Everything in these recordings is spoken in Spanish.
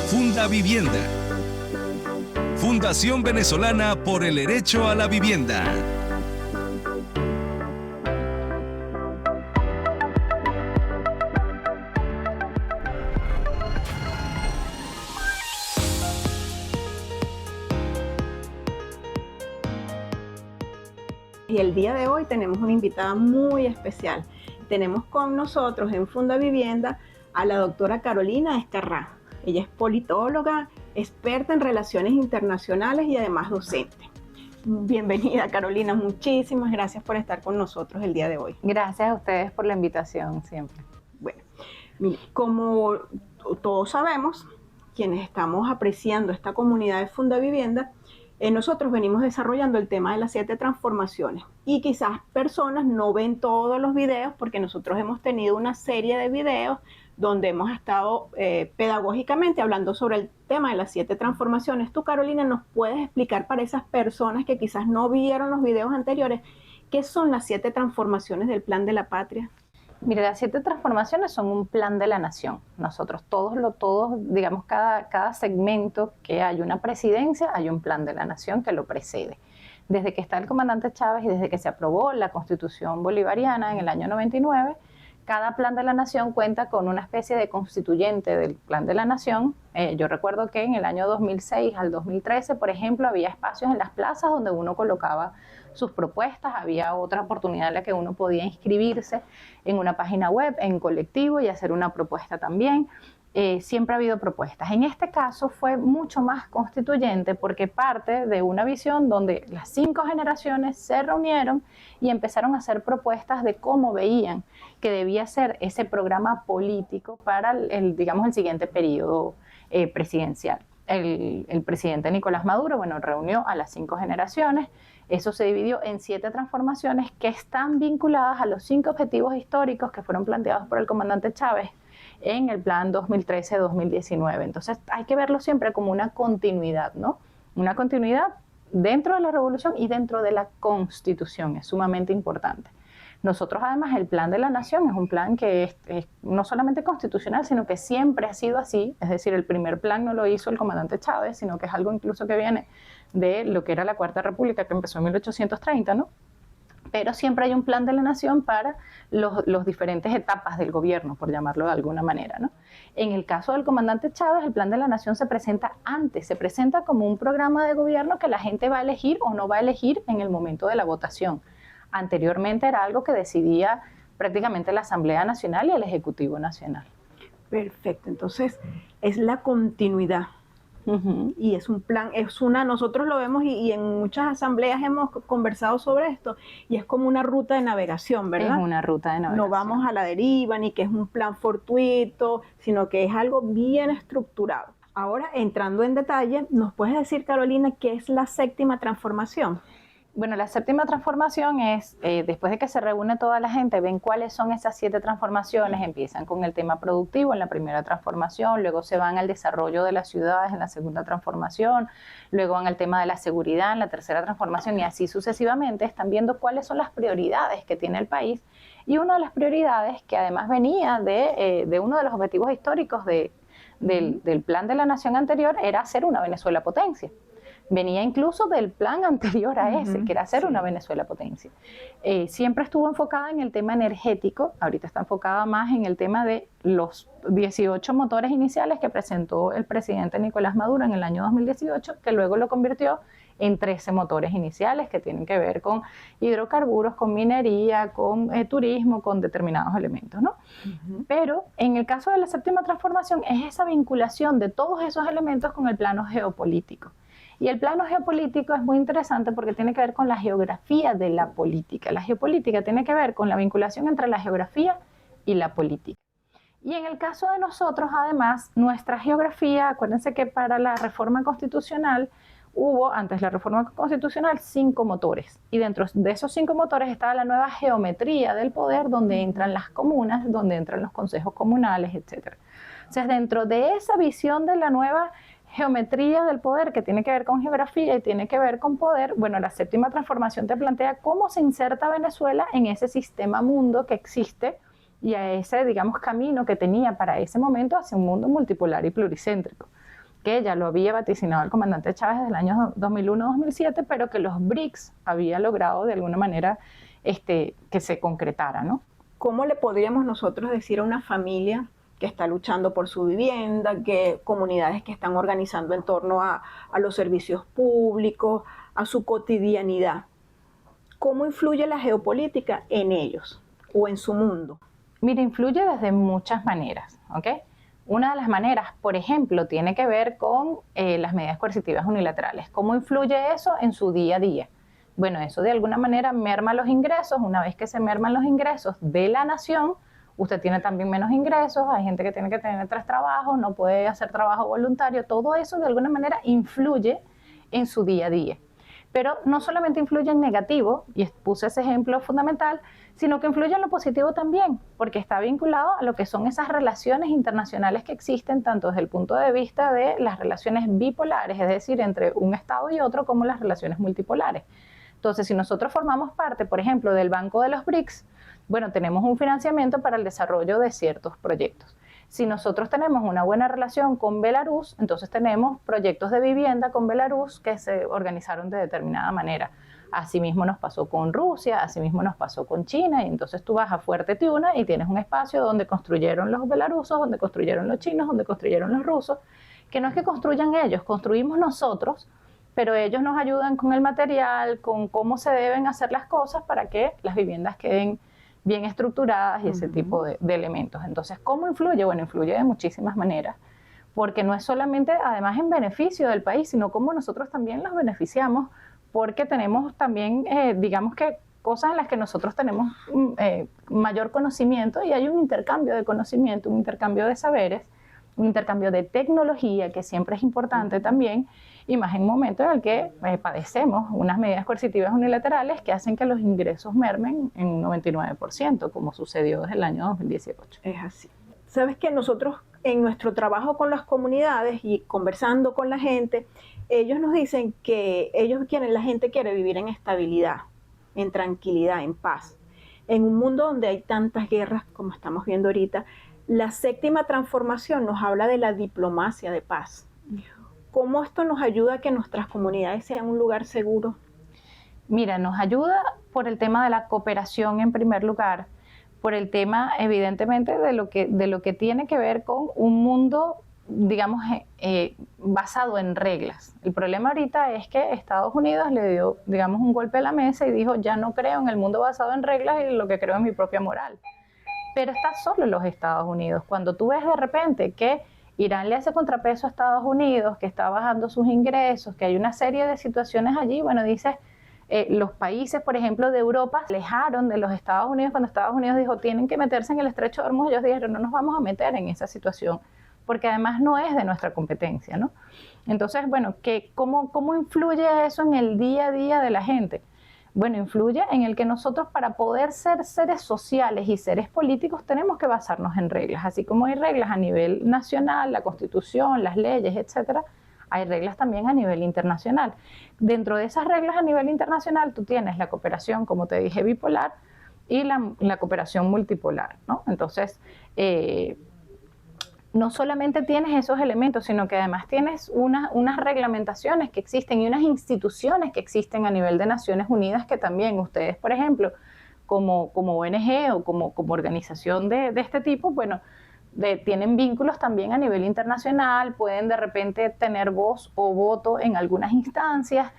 Funda Vivienda. Fundación Venezolana por el Derecho a la Vivienda. Y el día de hoy tenemos una invitada muy especial. Tenemos con nosotros en Funda Vivienda a la doctora Carolina Escarrá. Ella es politóloga, experta en relaciones internacionales y además docente. Bienvenida, Carolina, muchísimas gracias por estar con nosotros el día de hoy. Gracias a ustedes por la invitación siempre. Bueno, mire, como todos sabemos, quienes estamos apreciando esta comunidad de Funda Vivienda, nosotros venimos desarrollando el tema de las 7 transformaciones y quizás personas no ven todos los videos porque nosotros hemos tenido una serie de videos donde hemos estado pedagógicamente hablando sobre el tema de las 7 transformaciones. Tú, Carolina, ¿nos puedes explicar para esas personas que quizás no vieron los videos anteriores qué son las 7 transformaciones del Plan de la Patria? Mire, las 7 transformaciones son un plan de la nación. Nosotros todos, digamos, cada segmento que hay una presidencia, hay un plan de la nación que lo precede. Desde que está el comandante Chávez y desde que se aprobó la Constitución bolivariana en el año 99, cada plan de la nación cuenta con una especie de constituyente del plan de la nación. Yo recuerdo que en el año 2006 al 2013, por ejemplo, había espacios en las plazas donde uno colocaba sus propuestas, había otra oportunidad en la que uno podía inscribirse en una página web, en colectivo y hacer una propuesta también. Siempre ha habido propuestas. En este caso fue mucho más constituyente porque parte de una visión donde las 5 generaciones se reunieron y empezaron a hacer propuestas de cómo veían que debía ser ese programa político para el siguiente periodo presidencial. El presidente Nicolás Maduro, reunió a las 5 generaciones. Eso se dividió en 7 transformaciones que están vinculadas a los 5 objetivos históricos que fueron planteados por el comandante Chávez en el plan 2013-2019. Entonces hay que verlo siempre como una continuidad, ¿no? Una continuidad dentro de la revolución y dentro de la Constitución, es sumamente importante. Nosotros además el plan de la nación es un plan que es no solamente constitucional, sino que siempre ha sido así, es decir, el primer plan no lo hizo el comandante Chávez, sino que es algo incluso que viene de lo que era la Cuarta República, que empezó en 1830, ¿no? Pero siempre hay un plan de la nación para los diferentes etapas del gobierno, por llamarlo de alguna manera, ¿no? En el caso del comandante Chávez, el plan de la nación se presenta antes, se presenta como un programa de gobierno que la gente va a elegir o no va a elegir en el momento de la votación. Anteriormente era algo que decidía prácticamente la Asamblea Nacional y el Ejecutivo Nacional. Perfecto, entonces es la continuidad. Y es un plan, nosotros lo vemos y en muchas asambleas hemos conversado sobre esto y es como una ruta de navegación, ¿verdad? Es una ruta de navegación. No vamos a la deriva ni que es un plan fortuito, sino que es algo bien estructurado. Ahora, entrando en detalle, ¿nos puedes decir, Carolina, qué es la 7ª transformación? Bueno, la 7ª transformación es, después de que se reúne toda la gente, ven cuáles son esas 7 transformaciones, empiezan con el tema productivo en la primera transformación, luego se van al desarrollo de las ciudades en la segunda transformación, luego van al tema de la seguridad en la tercera transformación y así sucesivamente. Están viendo cuáles son las prioridades que tiene el país y una de las prioridades que además venía de uno de los objetivos históricos del plan de la nación anterior era hacer una Venezuela potencia. Venía incluso del plan anterior a ese, que era hacer una Venezuela potencia. Siempre estuvo enfocada en el tema energético, ahorita está enfocada más en el tema de los 18 motores iniciales que presentó el presidente Nicolás Maduro en el año 2018, que luego lo convirtió en 13 motores iniciales que tienen que ver con hidrocarburos, con minería, con turismo, con determinados elementos, ¿no? Pero en el caso de la 7ª transformación es esa vinculación de todos esos elementos con el plano geopolítico. Y el plano geopolítico es muy interesante porque tiene que ver con la geografía de la política. La geopolítica tiene que ver con la vinculación entre la geografía y la política. Y en el caso de nosotros, además, nuestra geografía, acuérdense que para la reforma constitucional hubo, antes de la reforma constitucional, 5 motores. Y dentro de esos 5 motores estaba la nueva geometría del poder, donde entran las comunas, donde entran los consejos comunales, etc. Entonces, dentro de esa visión de la nueva geometría del poder, que tiene que ver con geografía y tiene que ver con poder, bueno, la 7ª transformación te plantea cómo se inserta Venezuela en ese sistema mundo que existe y a ese, digamos, camino que tenía para ese momento hacia un mundo multipolar y pluricéntrico. que ya lo había vaticinado el comandante Chávez desde el año 2001-2007, pero que los BRICS había logrado de alguna manera que se concretara, ¿no? ¿Cómo le podríamos nosotros decir a una familia que está luchando por su vivienda, que comunidades que están organizando en torno a los servicios públicos, a su cotidianidad? ¿Cómo influye la geopolítica en ellos o en su mundo? Mira, influye desde muchas maneras, ¿ok? Una de las maneras, por ejemplo, tiene que ver con las medidas coercitivas unilaterales. ¿Cómo influye eso en su día a día? Bueno, eso de alguna manera merma los ingresos. Una vez que se merman los ingresos de la nación, usted tiene también menos ingresos, hay gente que tiene que tener 3 trabajos, no puede hacer trabajo voluntario. Todo eso de alguna manera influye en su día a día. Pero no solamente influye en negativo, y puse ese ejemplo fundamental, sino que influye en lo positivo también, porque está vinculado a lo que son esas relaciones internacionales que existen, tanto desde el punto de vista de las relaciones bipolares, es decir, entre un Estado y otro, como las relaciones multipolares. Entonces, si nosotros formamos parte, por ejemplo, del Banco de los BRICS, bueno, tenemos un financiamiento para el desarrollo de ciertos proyectos. Si nosotros tenemos una buena relación con Belarus, entonces tenemos proyectos de vivienda con Belarus que se organizaron de determinada manera. Asimismo nos pasó con Rusia, asimismo nos pasó con China, y entonces tú vas a Fuerte Tiuna y tienes un espacio donde construyeron los belarusos, donde construyeron los chinos, donde construyeron los rusos, que no es que construyan ellos, construimos nosotros, pero ellos nos ayudan con el material, con cómo se deben hacer las cosas para que las viviendas queden bien estructuradas y ese tipo de elementos. Entonces, ¿cómo influye? Bueno, influye de muchísimas maneras, porque no es solamente, además, en beneficio del país, sino cómo nosotros también los beneficiamos, porque tenemos también, digamos que, cosas en las que nosotros tenemos mayor conocimiento, y hay un intercambio de conocimiento, un intercambio de saberes, un intercambio de tecnología, que siempre es importante también, y más en un momento en el que padecemos unas medidas coercitivas unilaterales que hacen que los ingresos mermen en un 99%, como sucedió desde el año 2018. Es así. Sabes que nosotros en nuestro trabajo con las comunidades y conversando con la gente, ellos nos dicen que la gente quiere vivir en estabilidad, en tranquilidad, en paz. En un mundo donde hay tantas guerras como estamos viendo ahorita, la séptima transformación nos habla de la diplomacia de paz. ¿Cómo esto nos ayuda a que nuestras comunidades sean un lugar seguro? Mira, nos ayuda por el tema de la cooperación en primer lugar, por el tema evidentemente de lo que tiene que ver con un mundo, digamos, basado en reglas. El problema ahorita es que Estados Unidos le dio, digamos, un golpe a la mesa y dijo, ya no creo en el mundo basado en reglas y lo que creo es mi propia moral. Pero está solo en los Estados Unidos. Cuando tú ves de repente que Irán le hace contrapeso a Estados Unidos, que está bajando sus ingresos, que hay una serie de situaciones allí, bueno, dices, los países, por ejemplo, de Europa, se alejaron de los Estados Unidos. Cuando Estados Unidos dijo, tienen que meterse en el Estrecho de Hormuz, ellos dijeron, no nos vamos a meter en esa situación, porque además no es de nuestra competencia, ¿no? Entonces, bueno, ¿cómo influye eso en el día a día de la gente? Bueno, influye en el que nosotros, para poder ser seres sociales y seres políticos, tenemos que basarnos en reglas. Así como hay reglas a nivel nacional, la Constitución, las leyes, etcétera, hay reglas también a nivel internacional. Dentro de esas reglas a nivel internacional, tú tienes la cooperación, como te dije, bipolar, y la cooperación multipolar, ¿no? Entonces, no solamente tienes esos elementos, sino que además tienes unas reglamentaciones que existen y unas instituciones que existen a nivel de Naciones Unidas, que también ustedes, por ejemplo, como ONG o como organización de este tipo, bueno, tienen vínculos también a nivel internacional, pueden de repente tener voz o voto en algunas instancias,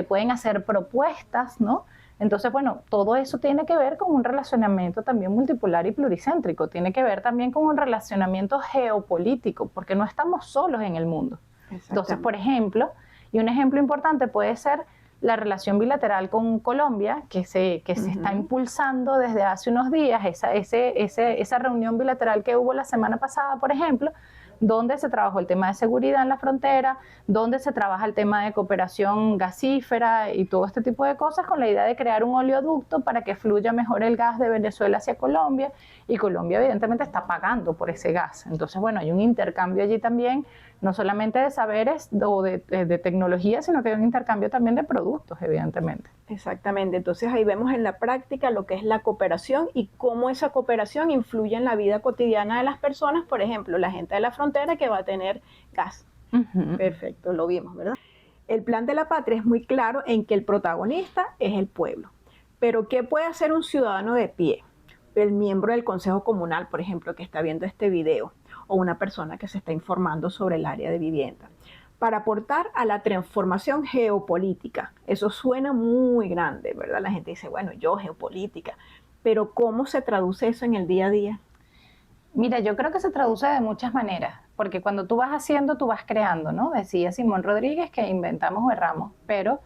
pueden hacer propuestas, ¿no? Entonces, bueno, todo eso tiene que ver con un relacionamiento también multipolar y pluricéntrico, tiene que ver también con un relacionamiento geopolítico, porque no estamos solos en el mundo. Entonces, por ejemplo, y un ejemplo importante puede ser la relación bilateral con Colombia, que se está impulsando desde hace unos días, esa reunión bilateral que hubo la semana pasada, por ejemplo, donde se trabajó el tema de seguridad en la frontera, donde se trabaja el tema de cooperación gasífera y todo este tipo de cosas, con la idea de crear un oleoducto para que fluya mejor el gas de Venezuela hacia Colombia, y Colombia evidentemente está pagando por ese gas. Entonces, bueno, hay un intercambio allí también, no solamente de saberes o de tecnología, sino que hay un intercambio también de productos, evidentemente. Exactamente, entonces ahí vemos en la práctica lo que es la cooperación y cómo esa cooperación influye en la vida cotidiana de las personas. Por ejemplo, la gente de la frontera que va a tener gas Perfecto, lo vimos, ¿verdad? El plan de la patria es muy claro en que el protagonista es el pueblo. Pero ¿qué puede hacer un ciudadano de pie? El miembro del Consejo Comunal, por ejemplo, que está viendo este video, o una persona que se está informando sobre el área de vivienda, para aportar a la transformación geopolítica. Eso suena muy grande, ¿verdad? La gente dice, bueno, yo geopolítica, pero ¿cómo se traduce eso en el día a día? Mira, yo creo que se traduce de muchas maneras, porque cuando tú vas haciendo, tú vas creando, ¿no? Decía Simón Rodríguez que inventamos o erramos, pero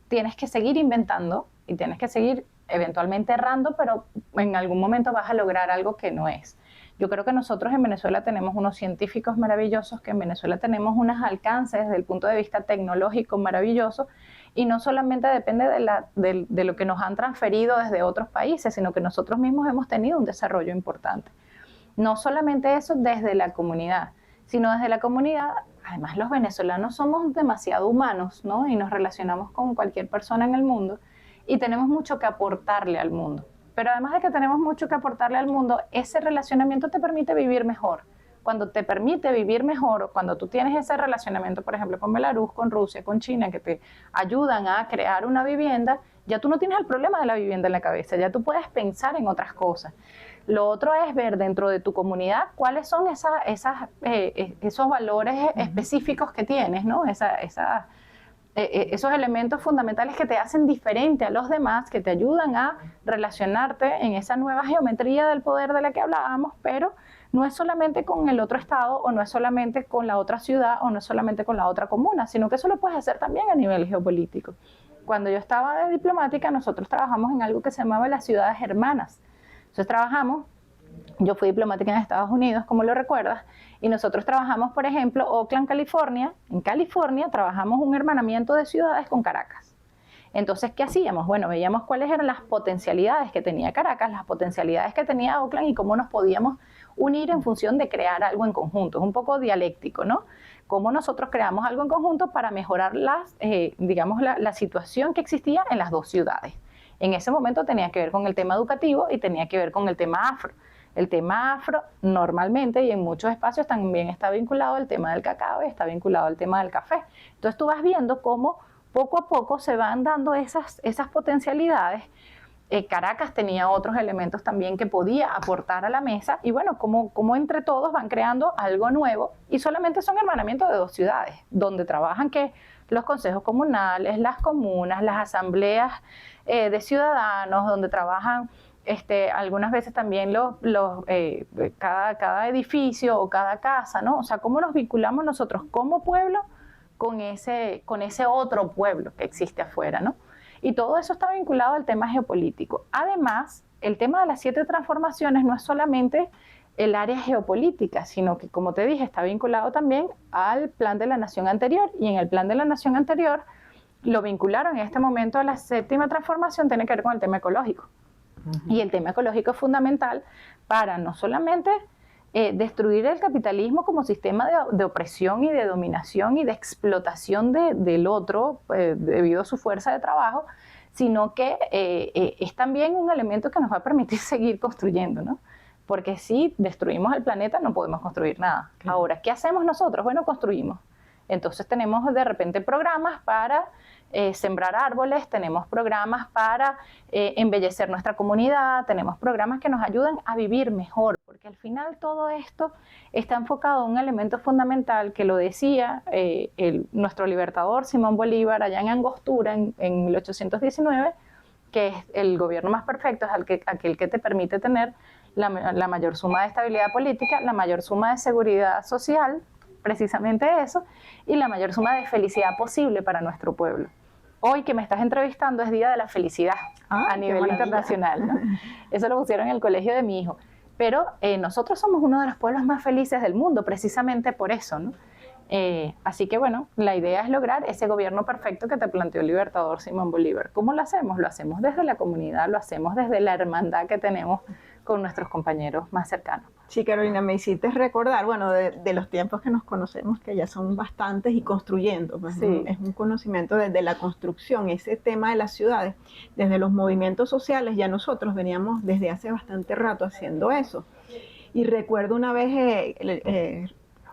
tienes que seguir inventando y tienes que seguir eventualmente errando, pero en algún momento vas a lograr algo que no es. Yo creo que nosotros en Venezuela tenemos unos científicos maravillosos, que en Venezuela tenemos unos alcances desde el punto de vista tecnológico maravillosos, y no solamente depende de lo que nos han transferido desde otros países, sino que nosotros mismos hemos tenido un desarrollo importante. No solamente eso desde la comunidad, sino desde la comunidad, además los venezolanos somos demasiado humanos, ¿no? Y nos relacionamos con cualquier persona en el mundo y tenemos mucho que aportarle al mundo. Pero además de que tenemos mucho que aportarle al mundo, ese relacionamiento te permite vivir mejor. Cuando te permite vivir mejor, o cuando tú tienes ese relacionamiento, por ejemplo, con Belarus, con Rusia, con China, que te ayudan a crear una vivienda, ya tú no tienes el problema de la vivienda en la cabeza, ya tú puedes pensar en otras cosas. Lo otro es ver dentro de tu comunidad cuáles son esos valores específicos que tienes, ¿no? Esos elementos fundamentales que te hacen diferente a los demás, que te ayudan a relacionarte en esa nueva geometría del poder de la que hablábamos, pero no es solamente con el otro estado, o no es solamente con la otra ciudad, o no es solamente con la otra comuna, sino que eso lo puedes hacer también a nivel geopolítico. Cuando yo estaba de diplomática, nosotros trabajamos en algo que se llamaba las ciudades hermanas. Entonces yo fui diplomática en Estados Unidos, como lo recuerdas, y nosotros trabajamos, por ejemplo, Oakland, California. En California trabajamos un hermanamiento de ciudades con Caracas. Entonces, ¿qué hacíamos? Bueno, veíamos cuáles eran las potencialidades que tenía Caracas, las potencialidades que tenía Oakland y cómo nos podíamos unir en función de crear algo en conjunto. Es un poco dialéctico, ¿no? Cómo nosotros creamos algo en conjunto para mejorar la situación que existía en las dos ciudades. En ese momento tenía que ver con el tema educativo y tenía que ver con el tema afro. El tema afro normalmente y en muchos espacios también está vinculado al tema del cacao y está vinculado al tema del café. Entonces tú vas viendo cómo poco a poco se van dando esas potencialidades. Caracas tenía otros elementos también que podía aportar a la mesa y bueno, como entre todos van creando algo nuevo y solamente son hermanamientos de dos ciudades, donde trabajan que los consejos comunales, las comunas, las asambleas de ciudadanos, donde trabajan algunas veces también cada edificio o cada casa, ¿no? O sea, cómo nos vinculamos nosotros como pueblo con ese otro pueblo que existe afuera, ¿no? Y todo eso está vinculado al tema geopolítico. Además, el tema de las 7 transformaciones no es solamente el área geopolítica, sino que, como te dije, está vinculado también al plan de la nación anterior, y en el plan de la nación anterior lo vincularon en este momento a la 7ª transformación, tiene que ver con el tema ecológico. Y el tema ecológico es fundamental para no solamente destruir el capitalismo como sistema de opresión y de dominación y de explotación del otro debido a su fuerza de trabajo, sino que es también un elemento que nos va a permitir seguir construyendo, ¿no? Porque si destruimos el planeta no podemos construir nada. Claro. Ahora, ¿qué hacemos nosotros? Bueno, construimos. Entonces tenemos de repente programas para sembrar árboles, tenemos programas para embellecer nuestra comunidad, tenemos programas que nos ayudan a vivir mejor, porque al final todo esto está enfocado en un elemento fundamental que lo decía nuestro libertador Simón Bolívar allá en Angostura en 1819, que es el gobierno más perfecto, es aquel que te permite tener la mayor suma de estabilidad política, la mayor suma de seguridad social, precisamente eso, y la mayor suma de felicidad posible para nuestro pueblo. Hoy que me estás entrevistando es Día de la Felicidad a nivel internacional, ¿no? Eso lo pusieron en el colegio de mi hijo. Pero nosotros somos uno de los pueblos más felices del mundo, precisamente por eso, ¿no? Así que bueno, la idea es lograr ese gobierno perfecto que te planteó el libertador Simón Bolívar. ¿Cómo lo hacemos? Lo hacemos desde la comunidad, lo hacemos desde la hermandad que tenemos con nuestros compañeros más cercanos. Sí, Carolina, me hiciste recordar, bueno, de los tiempos que nos conocemos, que ya son bastantes, y construyendo, pues sí. Es un conocimiento desde la construcción, ese tema de las ciudades, desde los movimientos sociales, ya nosotros veníamos desde hace bastante rato haciendo eso. Y recuerdo una vez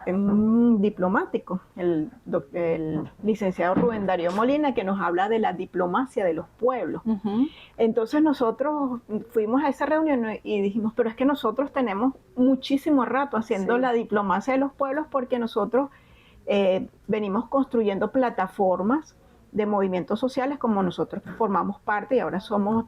un diplomático, el licenciado Rubén Darío Molina, que nos habla de la diplomacia de los pueblos. Entonces nosotros fuimos a esa reunión y dijimos, pero es que nosotros tenemos muchísimo rato haciendo la diplomacia de los pueblos, porque nosotros venimos construyendo plataformas de movimientos sociales, como nosotros formamos parte y ahora somos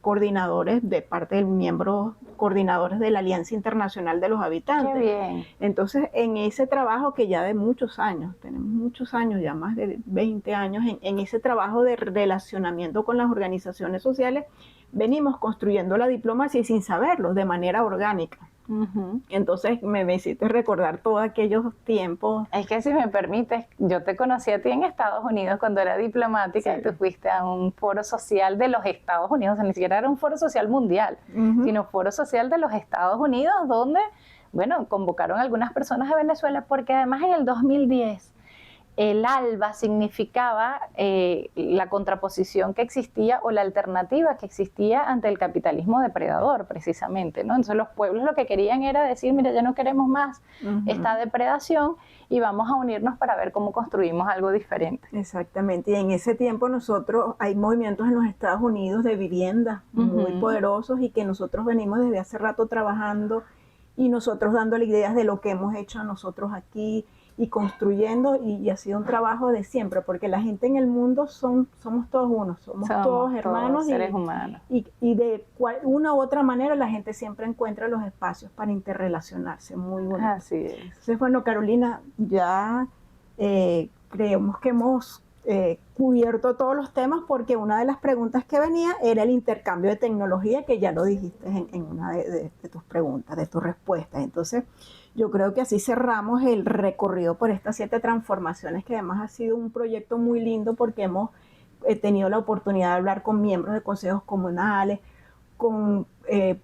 coordinadores de parte de miembros coordinadores de la Alianza Internacional de los Habitantes. ¡Qué bien! Entonces, en ese trabajo que ya de muchos años, tenemos muchos años, ya más de 20 años, en ese trabajo de relacionamiento con las organizaciones sociales, venimos construyendo la diplomacia y sin saberlo, de manera orgánica. Entonces me hiciste recordar todos aquellos tiempos. Es que si me permites, yo te conocí a ti en Estados Unidos cuando era diplomática, y tú fuiste a un foro social de los Estados Unidos, o sea, ni siquiera era un foro social mundial, sino foro social de los Estados Unidos, donde, bueno, convocaron a algunas personas de Venezuela, porque además en el 2010 el ALBA significaba la contraposición que existía o la alternativa que existía ante el capitalismo depredador, precisamente, ¿no? Entonces los pueblos lo que querían era decir, mira, ya no queremos más esta depredación y vamos a unirnos para ver cómo construimos algo diferente. Exactamente, y en ese tiempo hay movimientos en los Estados Unidos de vivienda muy poderosos y que nosotros venimos desde hace rato trabajando y nosotros dándole ideas de lo que hemos hecho nosotros aquí, y construyendo, y ha sido un trabajo de siempre, porque la gente en el mundo somos todos unos, somos todos hermanos, todos seres humanos. Y de una u otra manera la gente siempre encuentra los espacios para interrelacionarse, muy bonito. Así es. Entonces, bueno, Carolina, ya creemos que hemos cubierto todos los temas, porque una de las preguntas que venía era el intercambio de tecnología, que ya lo dijiste en una de tus preguntas, de tus respuestas. Entonces, yo creo que así cerramos el recorrido por estas 7 transformaciones, que además ha sido un proyecto muy lindo, porque hemos tenido la oportunidad de hablar con miembros de consejos comunales, con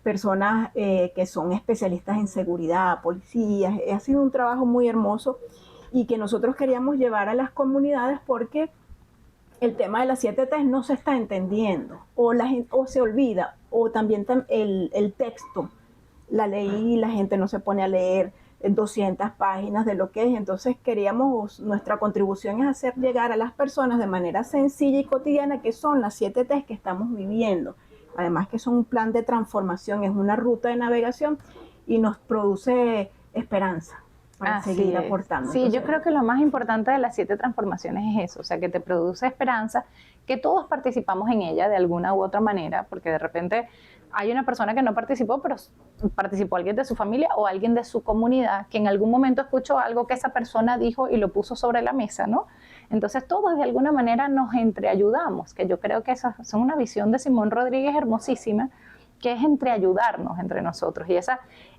personas que son especialistas en seguridad, policías. Ha sido un trabajo muy hermoso y que nosotros queríamos llevar a las comunidades, porque el tema de las 7 T's no se está entendiendo, o se olvida, o también el texto, la ley, la gente no se pone a leer 200 páginas de lo que es. Entonces nuestra contribución es hacer llegar a las personas de manera sencilla y cotidiana que son las 7 T's que estamos viviendo. Además que son un plan de transformación, es una ruta de navegación y nos produce esperanza para seguir aportando. Sí, yo creo que lo más importante de las 7 transformaciones es eso, o sea, que te produce esperanza, que todos participamos en ella de alguna u otra manera, porque de repente hay una persona que no participó, pero participó alguien de su familia o alguien de su comunidad que en algún momento escuchó algo que esa persona dijo y lo puso sobre la mesa, ¿no? Entonces todos de alguna manera nos entreayudamos, que yo creo que esa es una visión de Simón Rodríguez hermosísima, que es entreayudarnos entre nosotros. Y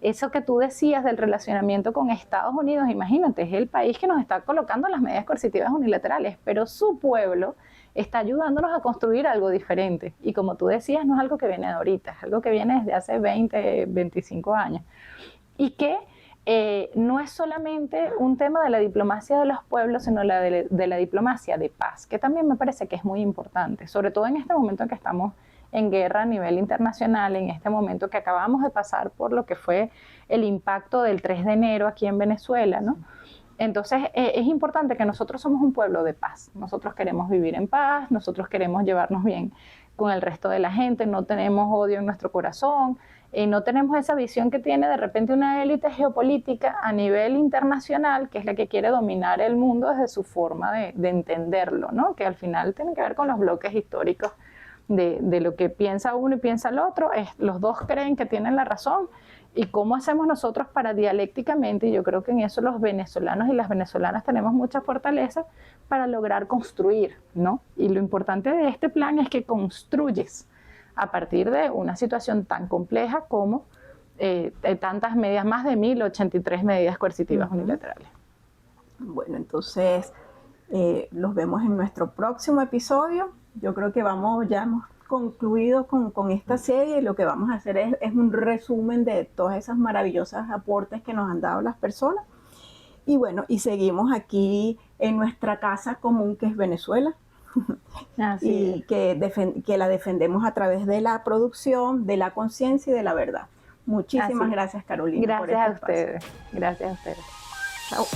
eso que tú decías del relacionamiento con Estados Unidos, imagínate, es el país que nos está colocando las medidas coercitivas unilaterales, pero su pueblo está ayudándonos a construir algo diferente. Y como tú decías, no es algo que viene de ahorita, es algo que viene desde hace 20, 25 años. Y que no es solamente un tema de la diplomacia de los pueblos, sino de la diplomacia de paz, que también me parece que es muy importante, sobre todo en este momento en que estamos en guerra a nivel internacional, en este momento que acabamos de pasar por lo que fue el impacto del 3 de enero aquí en Venezuela, ¿no? Entonces es importante que nosotros somos un pueblo de paz, nosotros queremos vivir en paz, nosotros queremos llevarnos bien con el resto de la gente, no tenemos odio en nuestro corazón, no tenemos esa visión que tiene de repente una élite geopolítica a nivel internacional, que es la que quiere dominar el mundo desde su forma de entenderlo, ¿no? Que al final tiene que ver con los bloques históricos de lo que piensa uno y piensa el otro. Los dos creen que tienen la razón. ¿Y cómo hacemos nosotros para dialécticamente? Y yo creo que en eso los venezolanos y las venezolanas tenemos mucha fortaleza para lograr construir, ¿no? Y lo importante de este plan es que construyes a partir de una situación tan compleja como tantas medidas, más de 1083 medidas coercitivas unilaterales. Bueno, entonces los vemos en nuestro próximo episodio. Yo creo que ya hemos concluido con esta serie, y lo que vamos a hacer es un resumen de todas esas maravillosas aportes que nos han dado las personas. Y bueno, y seguimos aquí en nuestra casa común, que es Venezuela. Y que la defendemos a través de la producción, de la conciencia y de la verdad. Muchísimas gracias, Carolina. Gracias a ustedes. Gracias a ustedes. Chao.